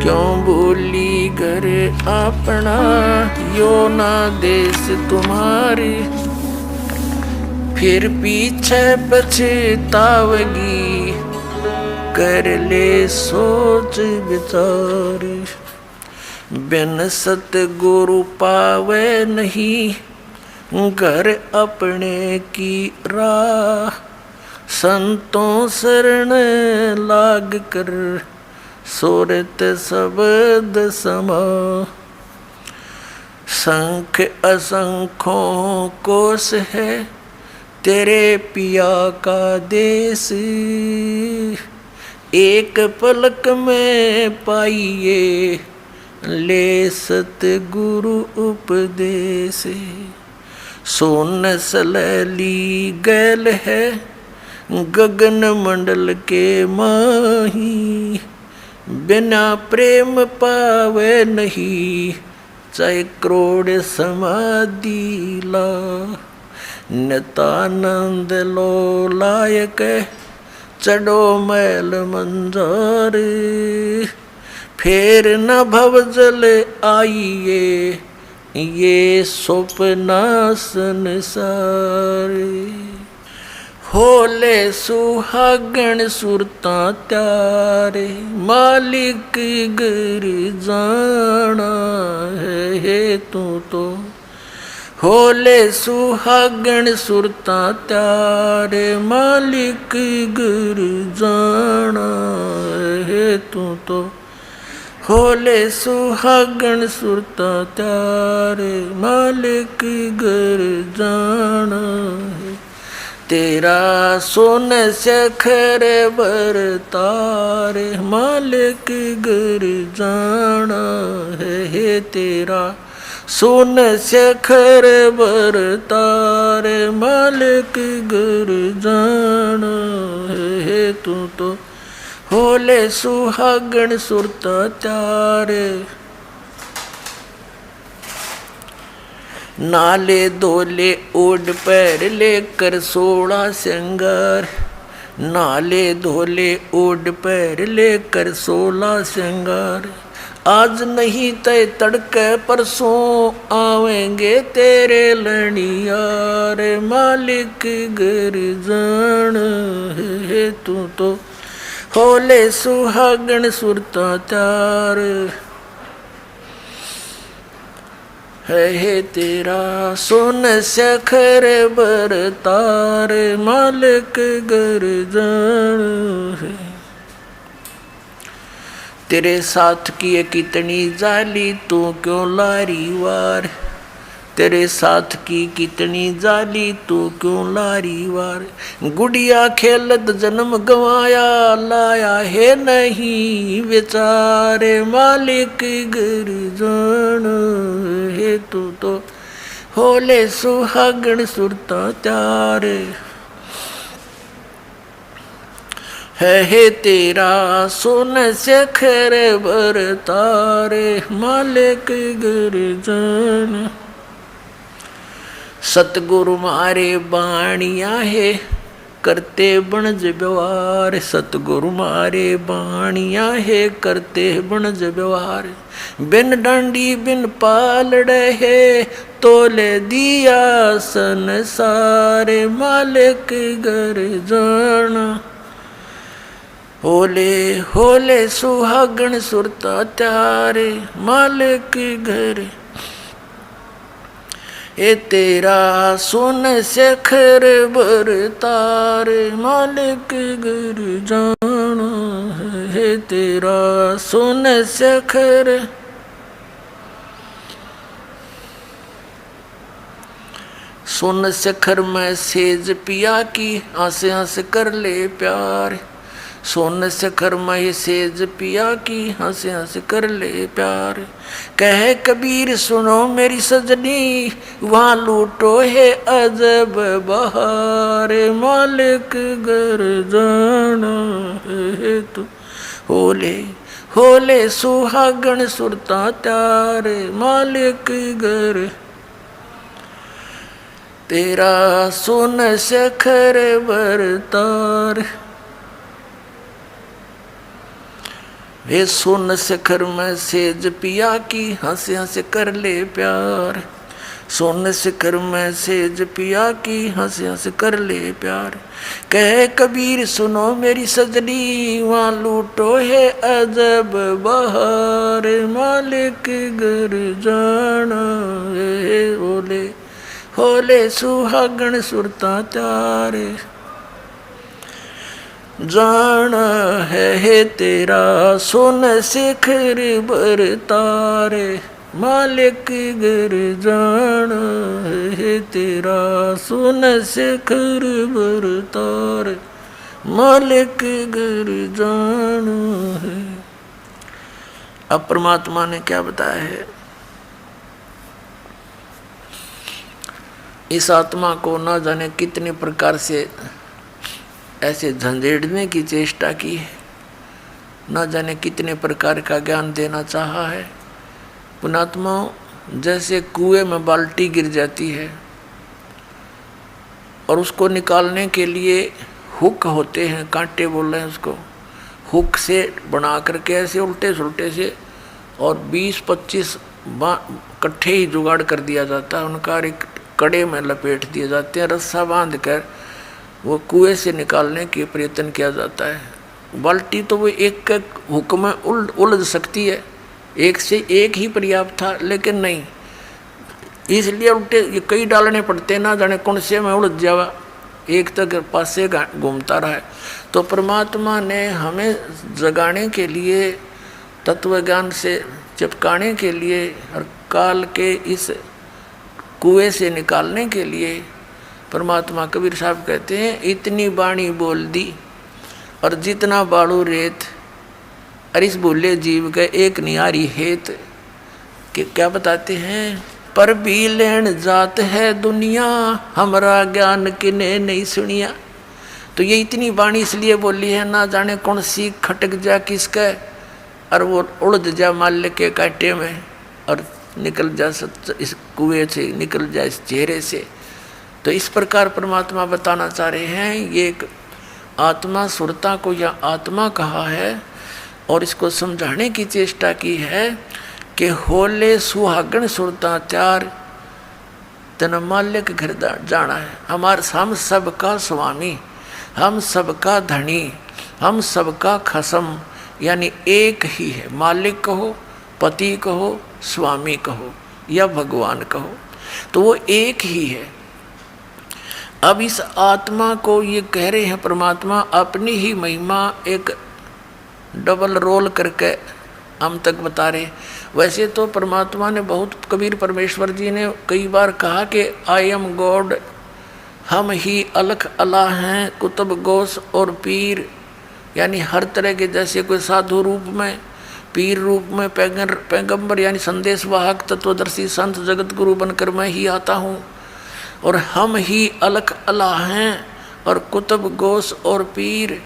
क्यों भूली घर अपना, यो ना देश तुम्हारी, फिर पीछे पछतावगी, कर ले सोच विचार। बिन सतगुरु पावे नहीं, घर अपने की राह, संतों शरण लाग कर, सोरत शब्द समा। संख असंख्यों कोस है, तेरे पिया का देश, एक पलक में पाइए, ले सतगुरु उपदेश। सोन सलैली गैल है, गगन मंडल के माही, बिना प्रेम पावे नहीं, चाहे करोड़ समाधि ला। नितानंद लो लायक, चढ़ो मैल मंजार, फेर न भव जल आइए, ये स्वप्ना संसार। होले सुहागण सुरता त्यारे, मालिक घर जाना है तू तो। होले सुहागण सुरता त्यारे, मालिक घर जाना है तू तो। होले सुहागण सुरता त्यारे, मालिक घर जाना है। तेरा सोन सखर बरतारे, मालिक घर जाना है। तेरा सोन सखर बरतारे, मालिक घर जाना है तू तो। होले सुहागण सुरता त्यारे, नाले धोले ओढ़ पैर लेकर 16 श्रृंगार। नाले धोले ओढ़ पैर लेकर 16 श्रृंगार। आज नहीं तय तड़के परसों आवेंगे तेरे लड़ियार, मालिक घर जान है तू तो। होले सुहागण सुरता त्यार है तेरा, सोन सखर बरतार, मालिक घर जान है। तेरे साथ की कितनी जाली, तू क्यों लारी वार। तेरे साथ की कितनी जाली, तू क्यों लारी वार। गुड़िया खेलत जन्म गवाया, लाया है नहीं बेचारे, मालिक घर जान है तू तो। होले सुहागण सुरता त्यारे है तेरा, सोन सखर बरतारे, मालिक घर जान। सतगुरु मारे बाणिया है, करते बनज व्यवहार। सतगुरु मारे बाणिया है, करते बनज व्यवहार। बिन डांडी बिन पालड़े है, तोले दिया संसार, मालिक घर जाना। होले होले सुहागण सुरता त्यारे, मालिक घर ए तेरा, सोन सखर बरतार, मालिक घर जाना है तेरा। सोन सखर सोन सखर में सेज पिया की, आसे आसे कर ले प्यार। सोन सखर में सेज पिया की, हंस हंस कर ले प्यार। कहे कबीर सुनो मेरी सजनी, वहाँ लूटो है अजब बहार, मालिक घर जाना है तू। होले होले सुहागण सुरता त्यार, मालिक घर तेरा, सोन सखर बरतार। वे सुन शिखर में सेज पिया की, हंस हंस कर ले प्यार। सुन शिखर में सेज पिया की, हंस हंस कर ले प्यार। कह कबीर सुनो मेरी सजनी, वहाँ लूटो है अजब बहार। मालिक घर जाना है होले होले सुहागण सुरता त्यारे। जाना है तेरा सुन शिखर बर तारे। मालिक घर जाना है तेरा सुन शिखर बर तारे। मालिक घर जाना है। अब परमात्मा ने क्या बताया है? इस आत्मा को न जाने कितने प्रकार से ऐसे झंझेड़ने की चेष्टा की है, न जाने कितने प्रकार का ज्ञान देना चाहा है। पुणात्मा जैसे कुएं में बाल्टी गिर जाती है और उसको निकालने के लिए हुक होते हैं, कांटे बोल रहे हैं उसको, हुक से बना करके ऐसे उल्टे सुलटे से और 20-25 इकट्ठे ही जुगाड़ कर दिया जाता है। उनका एक कड़े में लपेट दिए जाते हैं, रस्सा बांध कर वो कुएं से निकालने के प्रयत्न किया जाता है। बाल्टी तो वो एक हुक में उलझ सकती है, एक से एक ही पर्याप्त था, लेकिन नहीं, इसलिए उल्टे ये कई डालने पड़ते, ना जाने कौन से में उलझ जावा, एक तक पासे घूमता रहा है। तो परमात्मा ने हमें जगाने के लिए, तत्व ज्ञान से चिपकाने के लिए और काल के इस कुएं से निकालने के लिए, परमात्मा कबीर साहब कहते हैं, इतनी बाणी बोल दी और जितना बाड़ू रेत, अरिस बोले जीव के एक नियारी हेत। कि क्या बताते हैं? पर भी लेन जात है दुनिया, हमारा ज्ञान किने नहीं सुनिया। तो ये इतनी बाणी इसलिए बोली है, ना जाने कौन सी खटक जा किसका और वो उड़द जा माल्य के कांटे में और निकल जा इस कुएं से, निकल जा इस चेहरे से। तो इस प्रकार परमात्मा बताना चाह रहे हैं, ये एक आत्मा सुरता को या आत्मा कहा है और इसको समझाने की चेष्टा की है कि होले सुहागण सुरता त्यार, तन मालिक घर जाना है। हम सबका स्वामी, हम सबका धनी, हम सबका खसम, यानी एक ही है। मालिक कहो, पति कहो, स्वामी कहो या भगवान कहो, तो वो एक ही है। अब इस आत्मा को ये कह रहे हैं परमात्मा अपनी ही महिमा एक डबल रोल करके हम तक बता रहे। वैसे तो परमात्मा ने बहुत, कबीर परमेश्वर जी ने कई बार कहा कि आई एम गॉड, हम ही अलख अल्लाह हैं, कुतुब गौस और पीर, यानी हर तरह के, जैसे कोई साधु रूप में, पीर रूप में, पैगंबर यानी संदेश वाहक, तत्वदर्शी संत जगत गुरु बनकर मैं ही आता हूँ। और हम ही अलख अल्लाह हैं और कुतुब गौस और पीर,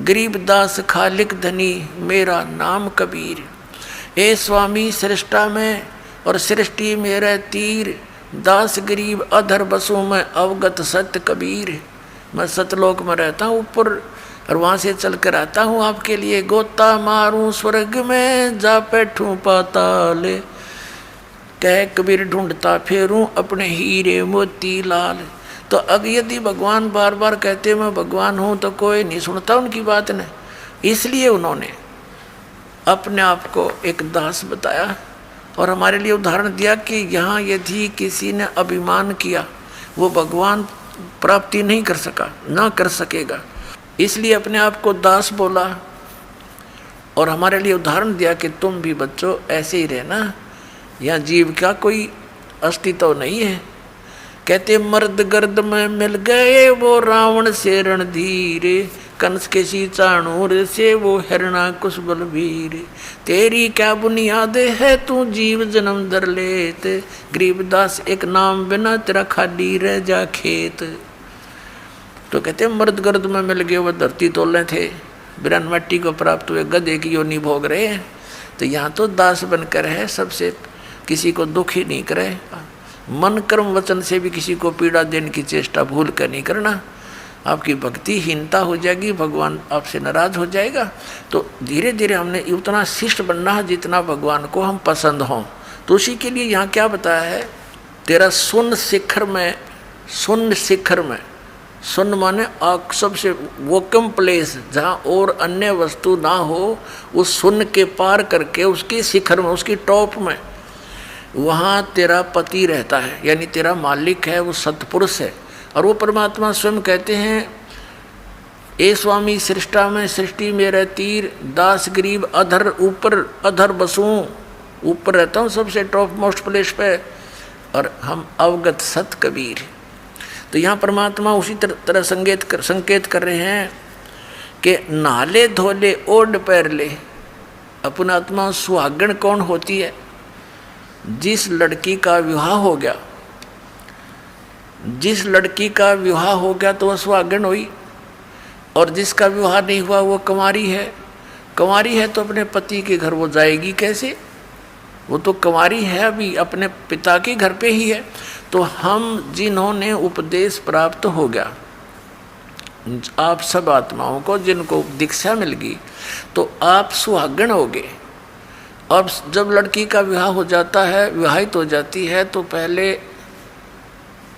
गरीबदास खालिक धनी, मेरा नाम कबीर। ए स्वामी सृष्टा में और सृष्टि मेरा तीर, दास गरीब अधर बसों में अवगत सत्य कबीर। मैं सतलोक में रहता हूँ ऊपर और वहाँ से चल कर आता हूँ आपके लिए, गोता मारूं स्वर्ग में जा बैठूं पाताल, कह कबीर ढूंढता फेरूं अपने हीरे मोती लाल। तो अब यदि भगवान बार बार कहते मैं भगवान हूँ तो कोई नहीं सुनता उनकी बात ने, इसलिए उन्होंने अपने आप को एक दास बताया और हमारे लिए उदाहरण दिया कि यहाँ यदि किसी ने अभिमान किया वो भगवान प्राप्ति नहीं कर सका, ना कर सकेगा, इसलिए अपने आप को दास बोला और हमारे लिए उदाहरण दिया कि तुम भी बच्चों ऐसे ही रहना, यहाँ जीव का कोई अस्तित्व नहीं है। कहते मर्द गर्द में मिल गए वो रावण से रणधीर, कंस के सी चाणूर से वो हिरणा कुश बलवीर, तेरी क्या बुनियाद है तू जीव जन्म दर लेत, गरीबदास एक नाम बिना तेरा खाली रह जा खेत। तो कहते मर्द गर्द में मिल गए वो धरती तोले थे, बिरन मट्टी को प्राप्त हुए गधे की योनि भोग रहे हैं। तो यहाँ तो दास बनकर है, सबसे किसी को दुख ही नहीं करे, मन कर्म वचन से भी किसी को पीड़ा देने की चेष्टा भूल कर नहीं करना। आपकी भक्तिहीनता हो जाएगी, भगवान आपसे नाराज हो जाएगा। तो धीरे धीरे हमने उतना शिष्ट बनना है जितना भगवान को हम पसंद हों। तो उसी के लिए यहाँ क्या बताया है, तेरा शून्य शिखर में, शून्य शिखर में, शून्य माने सबसे वोकम प्लेस जहाँ और अन्य वस्तु ना हो, उस शून्य के पार करके उसके शिखर में, उसकी टॉप में, वहाँ तेरा पति रहता है, यानी तेरा मालिक है, वो सतपुरुष है। और वो परमात्मा स्वयं कहते हैं, ए स्वामी सृष्टा में सृष्टि मेरा तीर, दास गरीब अधर ऊपर अधर बसूं, ऊपर रहता हूँ सबसे टॉप मोस्ट प्लेस पे, और हम अवगत सत कबीर। तो यहाँ परमात्मा उसी तरह संकेत कर रहे हैं कि नाले धोले ओढ़ पैर ले। अपना आत्मा सुहागण कौन होती है? जिस लड़की का विवाह हो गया, जिस लड़की का विवाह हो गया तो वह सुहागण हुई, और जिसका विवाह नहीं हुआ वो कुंवारी है। कुंवारी है तो अपने पति के घर वो जाएगी कैसे? वो तो कुंवारी है, अभी अपने पिता के घर पे ही है। तो हम जिन्होंने उपदेश प्राप्त हो गया, आप सब आत्माओं को जिनको दीक्षा मिल गई, तो आप सुहागण हो गए। अब जब लड़की का विवाह हो जाता है, विवाहित हो जाती है, तो पहले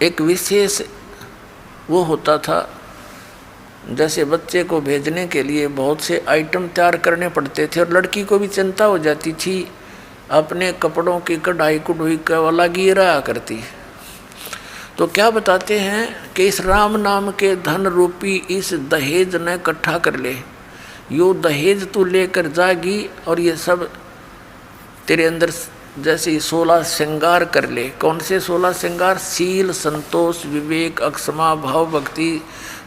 एक विशेष वो होता था, जैसे बच्चे को भेजने के लिए बहुत से आइटम तैयार करने पड़ते थे, और लड़की को भी चिंता हो जाती थी, अपने कपड़ों की कढ़ाई कुढ़ाई का वाला गिरा करती। तो क्या बताते हैं कि इस राम नाम के धन रूपी इस दहेज ने इकट्ठा कर ले, यो दहेज तू लेकर जागी, और ये सब तेरे अंदर जैसे 16 श्रृंगार कर ले। कौन से 16 श्रृंगार? शील, संतोष, विवेक, अक्षमा, भाव, भक्ति,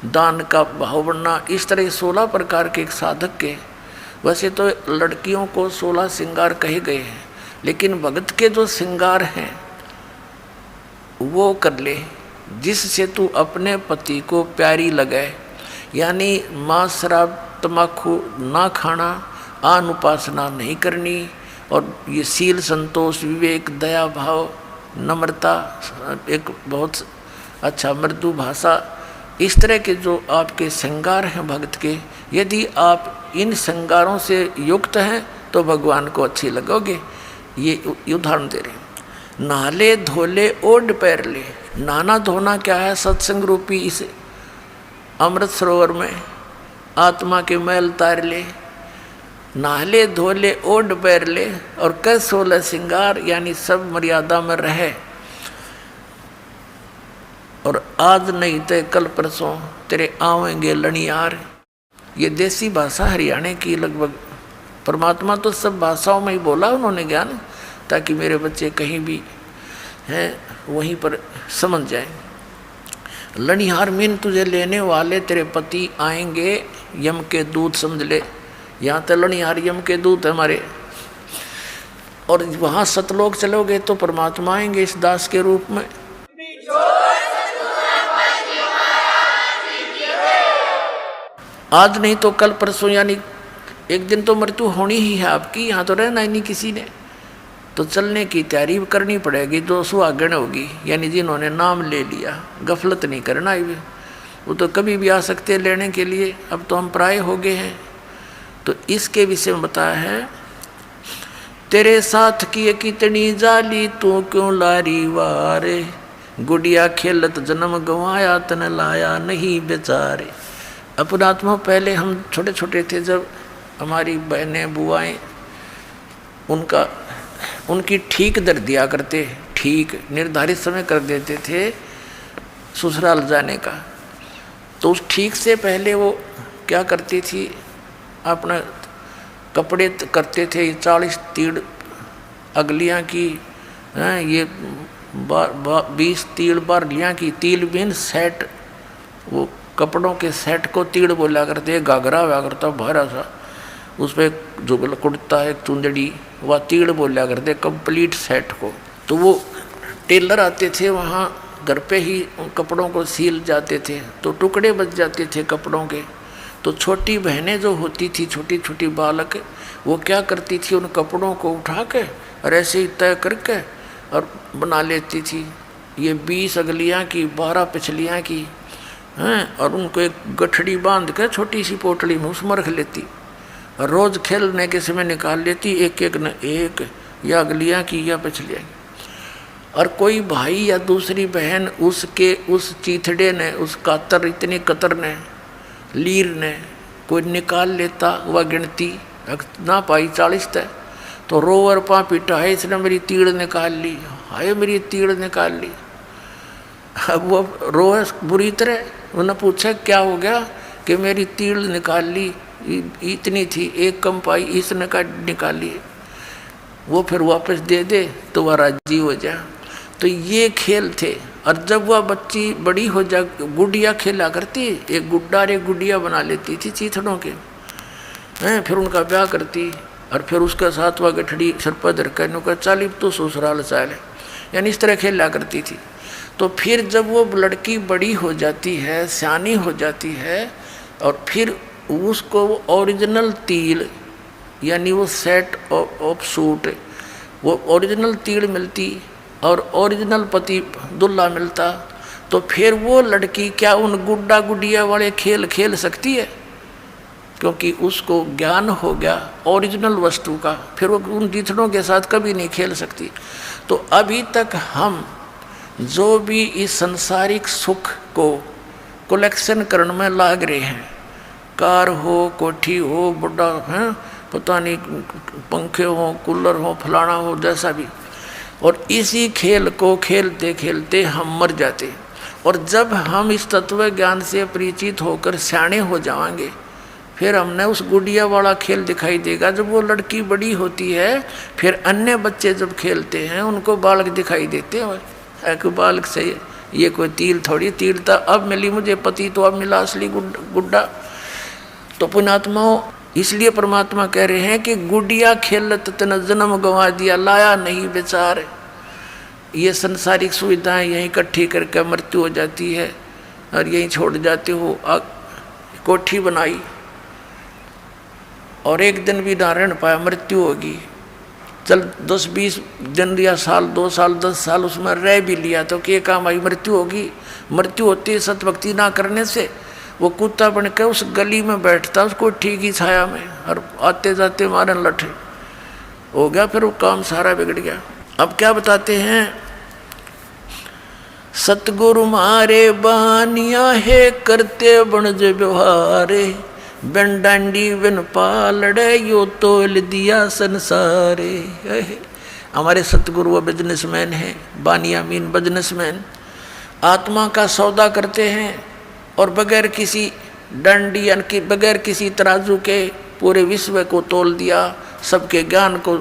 दान का भाव बनना, इस तरह 16 प्रकार के एक साधक के। वैसे तो लड़कियों को 16 श्रृंगार कहे गए हैं, लेकिन भगत के जो श्रृंगार हैं वो कर ले, जिससे तू अपने पति को प्यारी लगे। यानी मांस, शराब, तम्बाकू ना खाना, आन उपासना नहीं करनी, और ये शील, संतोष, विवेक, दया भाव, नम्रता, एक बहुत अच्छा मृदु भाषा, इस तरह के जो आपके श्रृंगार हैं भक्त के, यदि आप इन श्रृंगारों से युक्त हैं तो भगवान को अच्छी लगोगे। ये उदाहरण दे रहे हैं। नहाले धोले ओढ़ पैर ले। नहाना धोना क्या है? सत्संग रूपी इस अमृत सरोवर में आत्मा के मैल तार ले। नहाले धोले ओढ़ पैर ले, और कर 16 श्रृंगार, यानी सब मर्यादा में रहे। और आज नहीं तो कल परसों तेरे आवेंगे लणियार। ये देसी भाषा हरियाणा की लगभग। परमात्मा तो सब भाषाओं में ही बोला उन्होंने ज्ञान, ताकि मेरे बच्चे कहीं भी हैं वहीं पर समझ जाएं। लणिहार मीन तुझे लेने वाले तेरे पति आएंगे, यम के दूत समझ ले। यहाँ तो लणिहार यम के दूत है हमारे। और वहाँ सतलोक चलोगे तो परमात्मा आएंगे इस दास के रूप में। आज नहीं तो कल परसों, यानी एक दिन तो मृत्यु होनी ही है आपकी। यहाँ तो रहना ही नहीं किसी ने, तो चलने की तैयारी करनी पड़ेगी। जो सुहागण होगी, यानी जिन्होंने नाम ले लिया, गफलत नहीं करना है। वो तो कभी भी आ सकते हैं लेने के लिए, अब तो हम प्राय हो गए हैं। तो इसके विषय में बताया है, तेरे साथ की कितनी जाली तू क्यों लारी वारे, गुड़िया खेलत जन्म गंवाया तन लाया नहीं बेचारे। अपना आत्मा पहले हम छोटे छोटे थे, जब हमारी बहनें बुआएं उनकी ठीक दर दिया करते, ठीक निर्धारित समय कर देते थे ससुराल जाने का। तो उस ठीक से पहले वो क्या करती थी, अपना कपड़े करते थे 40 तीड़ अगलियाँ की, ये 20 तीड़ बारलियाँ की। तिल बिन सेट, वो कपड़ों के सेट को तीड़ बोला करते। घाघरा हुआ करता भारा सा, उस पर जुगल कुर्ता, एक चुंदड़ी, वह तीड़ बोला करते कंप्लीट सेट को। तो वो टेलर आते थे वहाँ, घर पे ही उन कपड़ों को सील जाते थे, तो टुकड़े बच जाते थे कपड़ों के। तो छोटी बहनें जो होती थी, छोटी छोटी बालक, वो क्या करती थी, उन कपड़ों को उठा के और ऐसे ही तय करके और बना लेती थी। ये 20 अगलियाँ की, 12 पिछलियाँ की, हैं, और उनको एक गठड़ी बांध के छोटी सी पोटली में उसमें रख लेती और रोज खेलने के समय निकाल लेती, एक एक न एक, या अगलियाँ की या पिछलियाँ। और कोई भाई या दूसरी बहन उसके उस चीथड़े ने, उस कातर इतनी कतर ने, लीर ने कोई निकाल लेता, वह गिनती ना पाई 40 तय, तो रोवर पा पीटा है इसने मेरी तीड़ निकाल ली, हाय मेरी तीड़ निकाल ली। अब वो रोए बुरी तरह, उन्होंने पूछा क्या हो गया, कि मेरी तीड़ निकाल ली, इतनी थी एक कम पाई, इसने का निकाल ली। वो फिर वापस दे दे तो वह राजी हो जा। तो ये खेल थे। और जब वह बच्ची बड़ी हो जा, गुड़िया खेला करती, एक गुड्डा और एक गुड़िया बना लेती थी चीथड़ों के हैं, फिर उनका ब्याह करती और फिर उसका साथ वह गठड़ी सर पर धरकर का चाली तो ससुराल चाल है, यानी इस तरह खेला करती थी। तो फिर जब वो लड़की बड़ी हो जाती है, सियानी हो जाती है, और फिर उसको ओरिजिनल तिल यानी वो सेट ऑफ सूट, वो ओरिजिनल तिल मिलती और ओरिजिनल पति दुल्हा मिलता, तो फिर वो लड़की क्या उन गुड्डा गुडिया वाले खेल खेल सकती है? क्योंकि उसको ज्ञान हो गया ओरिजिनल वस्तु का, फिर वो उन जीथड़ों के साथ कभी नहीं खेल सकती। तो अभी तक हम जो भी इस संसारिक सुख को कलेक्शन करने में लाग रहे हैं, कार हो, कोठी हो, बुढ़ा है, पता नहीं पंखे हो, कूलर हो, फलाना हो, जैसा भी, और इसी खेल को खेलते खेलते हम मर जाते। और जब हम इस तत्व ज्ञान से परिचित होकर सियाणे हो जाएंगे, फिर हमने उस गुड़िया वाला खेल दिखाई देगा। जब वो लड़की बड़ी होती है, फिर अन्य बच्चे जब खेलते हैं उनको बालक दिखाई देते हैं, कोई बालक से ये कोई तिल थोड़ी, तिल था अब मिली मुझे पति, तो अब मिला असली गुड्डा। तो पुण्यात्माओं, इसलिए परमात्मा कह रहे हैं कि गुड़िया खेलत तन जन्म गंवा दिया, लाया नहीं बेचार। ये संसारिक सुविधाएं यहीं इकट्ठी करके मृत्यु हो जाती है और यहीं छोड़ जाते हो। कोठी बनाई और एक दिन भी ना रह पाया, मृत्यु होगी। चल 10-20 दिन या साल, 2 साल, 10 साल उसमें रह भी लिया तो क्या काम आई, मृत्यु होगी। मृत्यु होती है सतभक्ति ना करने से। वो कुत्ता बन के उस गली में बैठता, उसको ठीक ही छाया में, और आते जाते मारन लठे हो गया, फिर वो काम सारा बिगड़ गया। अब क्या बताते हैं, सतगुरु मारे बानिया है करते बनज व्यवहारे, बिन डांडी बिन पालड़े यो तोल दिया संसारे। हमारे सतगुरु वो बिजनेसमैन हैं, बानिया मीन बिजनेसमैन, आत्मा का सौदा करते हैं और बगैर किसी डंडी यानी बगैर किसी तराजू के पूरे विश्व को तोल दिया, सबके ज्ञान को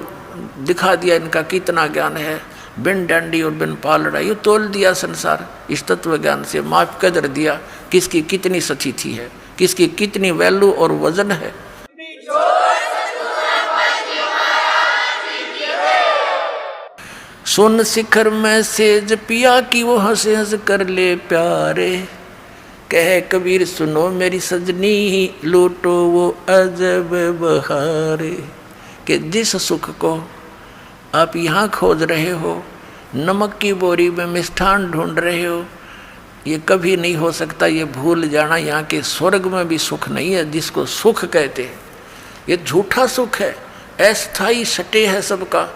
दिखा दिया इनका कितना ज्ञान है। बिन डंडी और बिन पालड़ा ये तोल दिया संसार, इस तत्व ज्ञान से माप कदर दिया किसकी कितनी सतीथि है, किसकी कितनी वैल्यू और वजन है। सुन शिखर में सेज पिया की वो हंस हंस कर ले प्यारे, कहे कबीर सुनो मेरी सजनी लूटो वो अजब बहारे। कि जिस सुख को आप यहाँ खोज रहे हो, नमक की बोरी में मिष्ठान ढूंढ रहे हो, ये कभी नहीं हो सकता। ये भूल जाना यहाँ के स्वर्ग में भी सुख नहीं है जिसको सुख कहते हैं। ये झूठा सुख है, अस्थाई सटे है सबका,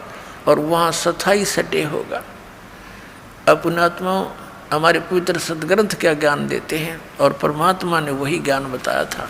और वहाँ स्थाई सटे होगा। अपनात्मा हमारे पवित्र सदग्रंथ क्या ज्ञान देते हैं, और परमात्मा ने वही ज्ञान बताया था।